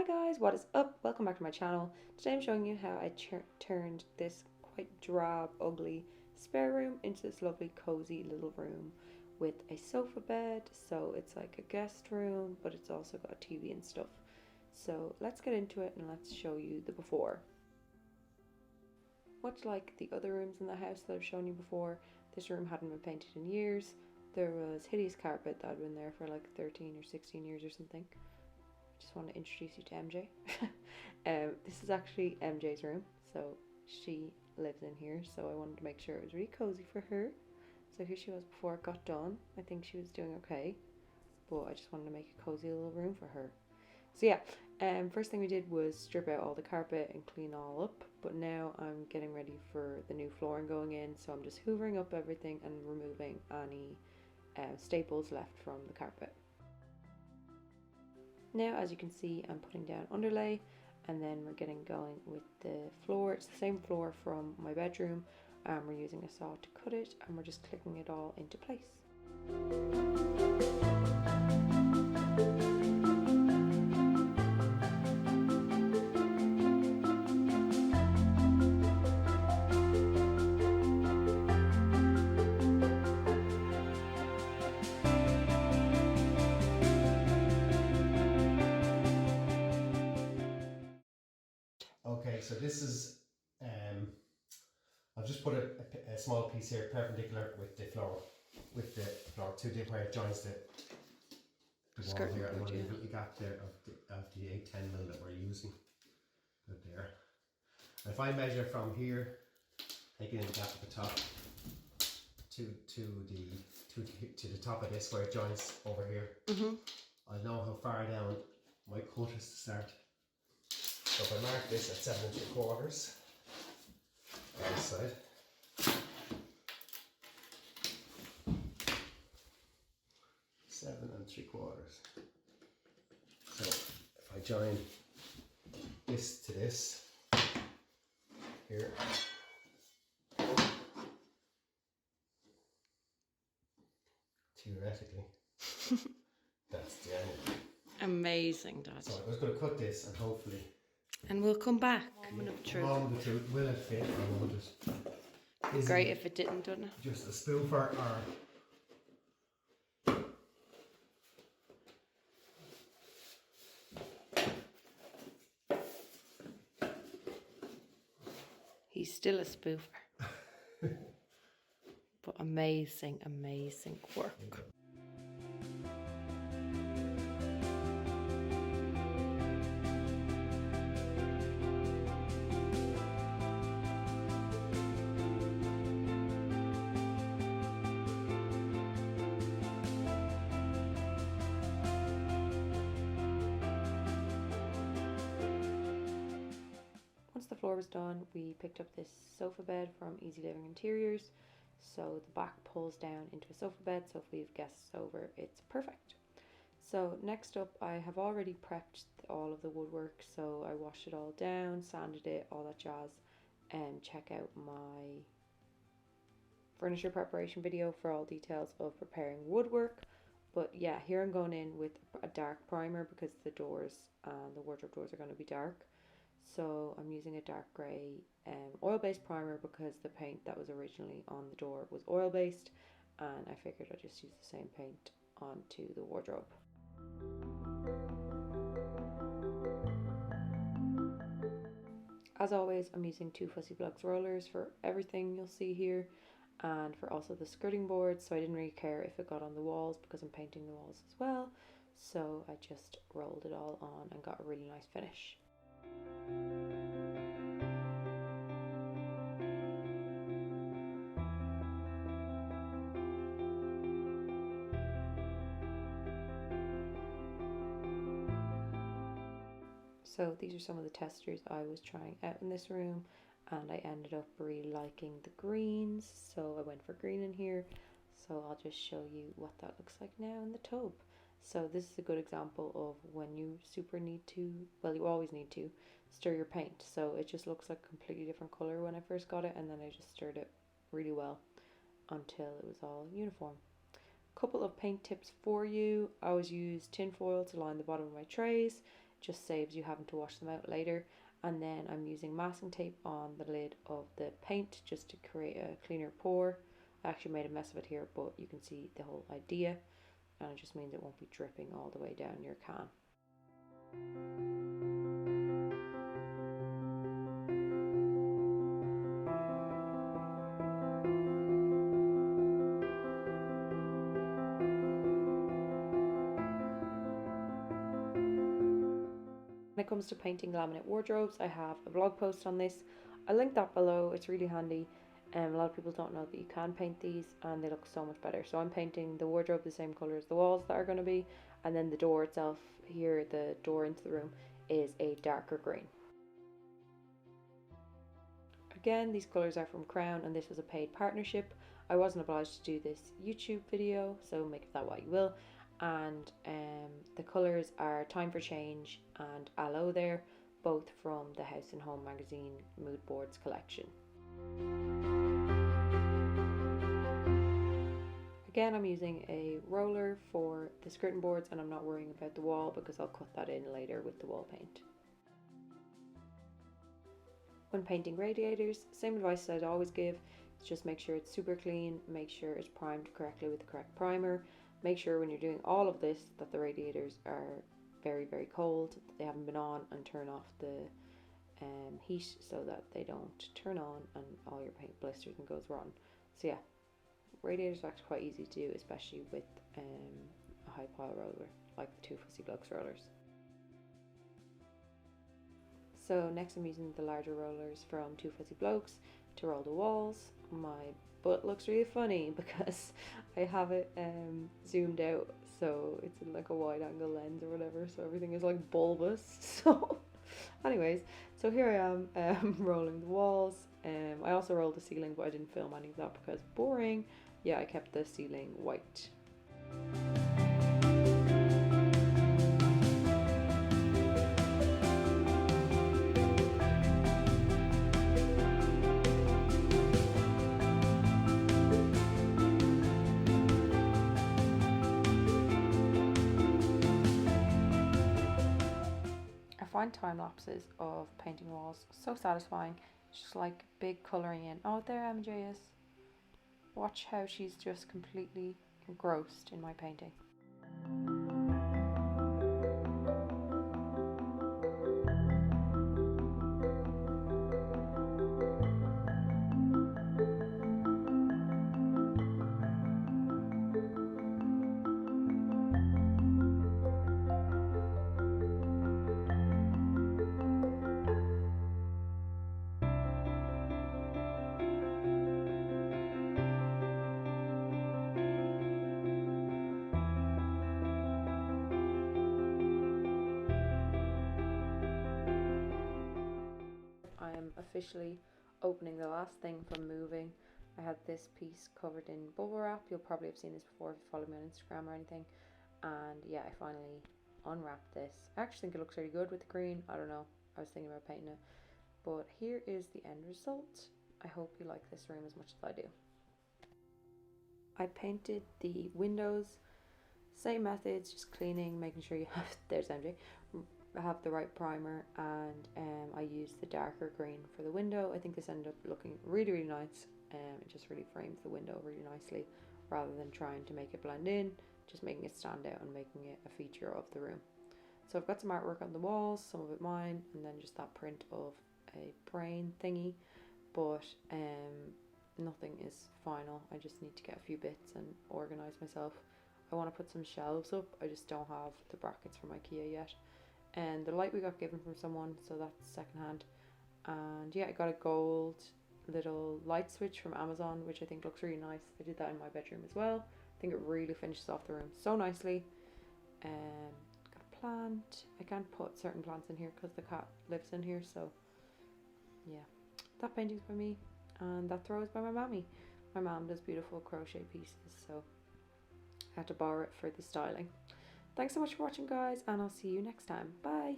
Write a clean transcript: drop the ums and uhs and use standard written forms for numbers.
guys, what is up? Welcome back to my channel. Today I'm showing you how I turned this quite drab, ugly spare room into this lovely cozy little room with a sofa bed. So it's like a guest room, but it's also got TV and stuff. So let's get into it and let's show you the before. Much like the other rooms in the house that I've shown you before, this room hadn't been painted in years. There was hideous carpet that had been there for like 13 or 16 years or something. Just want to introduce you to MJ. This is actually MJ's room, so she lives in here, so I wanted to make sure it was really cozy for her. So here she was before it got done. I think she was doing okay, but I just wanted to make a cozy little room for her. So yeah, first thing we did was strip out all the carpet and clean all up, but now I'm getting ready for the new flooring going in, so I'm just hoovering up everything and removing any staples left from the carpet. Now, as you can see, I'm putting down underlay, and then we're getting going with the floor. It's the same floor from my bedroom, and we're using a saw to cut it, and we're just clicking it all into place. Okay, so this is, I've just put a small piece here perpendicular with the floor to where it joins the wall here, and we'll leave a little gap there of the 8-10 mil that we're using. Good there. And if I measure from here, taking in the gap at the top to the top of this where it joins over here, I'll know how far down my cut is to start. So if I mark this at 7 3/4 on this side, seven 3/4. So if I join this to this here, theoretically, that's the end. Amazing, Dad. So I was going to cut this and hopefully. And we'll come back. Moment of truth. Moment of truth. Will it fit or will it? Is Great it if it didn't, wouldn't it? just a spoofer or? He's still a spoofer. But amazing, amazing work. Once the floor was done, we picked up this sofa bed from Easy Living Interiors. So the back pulls down into a sofa bed, so if we have guests over, it's perfect. So next up, I have already prepped all of the woodwork, so I washed it all down, sanded it, all that jazz, and check out my furniture preparation video for all details of preparing woodwork. But yeah, here I'm going in with a dark primer because the doors and the wardrobe doors are going to be dark. So I'm using a dark grey oil-based primer because the paint that was originally on the door was oil-based, and I figured I'd just use the same paint onto the wardrobe. As always, I'm using 2 Fussy Blocks rollers for everything you'll see here, and for also the skirting board, so I didn't really care if it got on the walls because I'm painting the walls as well. So I just rolled it all on and got a really nice finish. So these are some of the textures I was trying out in this room, and I ended up really liking the greens, so I went for green in here. So I'll just show you what that looks like now in the tub. So this is a good example of when you super need to, well, you always need to stir your paint. So it just looks like a completely different color when I first got it, and then I just stirred it really well until it was all uniform. Couple of paint tips for you. I always use tin foil to line the bottom of my trays, just saves you having to wash them out later. And then I'm using masking tape on the lid of the paint just to create a cleaner pour. I actually made a mess of it here, but you can see the whole idea, and it just means it won't be dripping all the way down your can. When it comes to painting laminate wardrobes, I have a blog post on this. I'll link that below. It's really handy. A lot of people don't know that you can paint these and they look so much better. So I'm painting the wardrobe the same colour as the walls that are going to be, and then the door itself here, the door into the room, is a darker green. Again, these colours are from Crown and this was a paid partnership. I wasn't obliged to do this YouTube video, so make of that what you will. And the colours are Time for Change and Aloe there, both from the House and Home magazine mood boards collection. Again, I'm using a roller for the skirting boards and I'm not worrying about the wall because I'll cut that in later with the wall paint. When painting radiators, same advice I'd always give, is just make sure it's super clean, make sure it's primed correctly with the correct primer. Make sure when you're doing all of this that the radiators are very, very cold, that they haven't been on, and turn off the heat so that they don't turn on and all your paint blisters and goes wrong. So yeah, radiators are actually quite easy to do, especially with a high pile roller like the Two Fussy Blokes rollers. So next I'm using the larger rollers from Two Fussy Blokes to roll the walls. My butt looks really funny because I have it zoomed out, so it's in like a wide angle lens or whatever, so everything is like bulbous. So anyways, so here I am rolling the walls. I also rolled the ceiling, but I didn't film any of that because boring. Yeah, I kept the ceiling white. I find time lapses of painting walls so satisfying. It's just like big colouring in. Oh, there MJ is. Watch how she's just completely engrossed in my painting. I am officially opening the last thing from moving. I had this piece covered in bubble wrap. You'll probably have seen this before if you follow me on Instagram or anything. And yeah, I finally unwrapped this. I actually think it looks really good with the green. I don't know. I was thinking about painting it. But here is the end result. I hope you like this room as much as I do. I painted the windows. Same methods, just cleaning, making sure you have, there's MJ, have the right primer, and I used the darker green for the window. I think this ended up looking really, really nice. It just really frames the window really nicely rather than trying to make it blend in, just making it stand out and making it a feature of the room. So I've got some artwork on the walls, some of it mine, and then just that print of a brain thingy, but nothing is final. I just need to get a few bits and organize myself. I want to put some shelves up. I just don't have the brackets from IKEA yet. And the light we got given from someone, so that's secondhand. And yeah, I got a gold little light switch from Amazon, which I think looks really nice. I did that in my bedroom as well. I think it really finishes off the room so nicely. Got a plant. I can't put certain plants in here because the cat lives in here, so yeah. That painting's by me, and that throw is by my mammy. My mom does beautiful crochet pieces, so I had to borrow it for the styling. Thanks so much for watching, guys, and I'll see you next time. Bye!